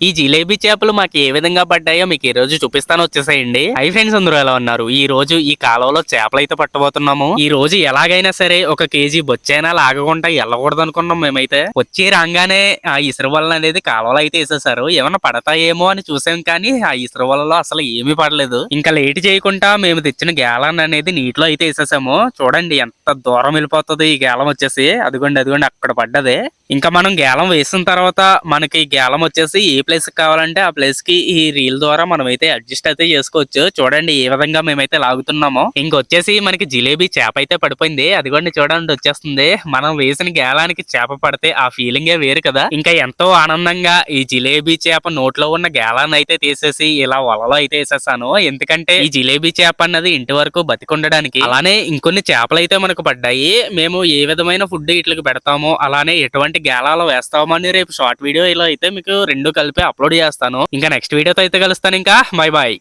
ఈ జిలేబీ చేపలు మాకు ఏ విధంగా పడ్డాయో మీకు ఈ రోజు చూపిస్తాను, వచ్చేసేయండి. హై ఫ్రెండ్స్, అందరూ ఎలా ఉన్నారు? ఈ రోజు ఈ కాలంలో చేపలు అయితే పట్టబోతున్నాము. ఈ రోజు ఎలాగైనా సరే ఒక కేజీ బొచ్చైనా లాగకుండా వెళ్ళకూడదు అనుకున్నాం మేమైతే. వచ్చి రాగానే ఆ ఇసురు వల్ల అనేది కాలువలో అయితే వేసేసారు. ఏమన్నా పడతాయేమో అని చూసాం, కానీ ఆ ఇసురు వలలో అసలు ఏమీ పడలేదు. ఇంకా లేట్ చేయకుండా మేము తెచ్చిన గేలాన్ని అనేది నీటిలో అయితే వేసేసాము. చూడండి ఎంత దూరం వెళ్ళిపోతుంది ఈ గేలం వచ్చేసి. అదిగోండి అదిగోండి అక్కడ పడ్డది. ఇంకా మనం గేలం వేసిన తర్వాత మనకి గేలం వచ్చేసి ఏ ప్లేస్ కావాలంటే ఆ ప్లేస్ కి ఈ రీల్ ద్వారా మనం అయితే అడ్జస్ట్ అయితే చేసుకోవచ్చు. చూడండి ఏ విధంగా మేమైతే లాగుతున్నామో. ఇంకొచ్చేసి మనకి జిలేబీ చేప అయితే పడిపోయింది. అదిగోండి చూడండి వచ్చేస్తుంది. మనం వేసిన గేలానికి చేప పడితే ఆ ఫీలింగే వేరు కదా. ఇంకా ఎంతో ఆనందంగా ఈ జిలేబీ చేప నోట్లో ఉన్న గేలాన్ని అయితే తీసేసి ఇలా వలలో అయితే వేసేసాను. ఎందుకంటే ఈ జిలేబీ చేప అన్నది ఇంటి వరకు బతికుండడానికి. అలానే ఇంకొన్ని చేపలు అయితే మనకు పడ్డాయి. మేము ఏ విధమైన ఫుడ్ ఇట్లకి పెడతామో, అలానే ఎటువంటి గేలాలో వేస్తామో అని రేపు షార్ట్ వీడియో ఇలా అయితే మీకు రెండు కలిపి అప్లోడ్ చేస్తాను. ఇంకా నెక్స్ట్ వీడియోతో అయితే కలుస్తాను. ఇంకా బై బాయ్.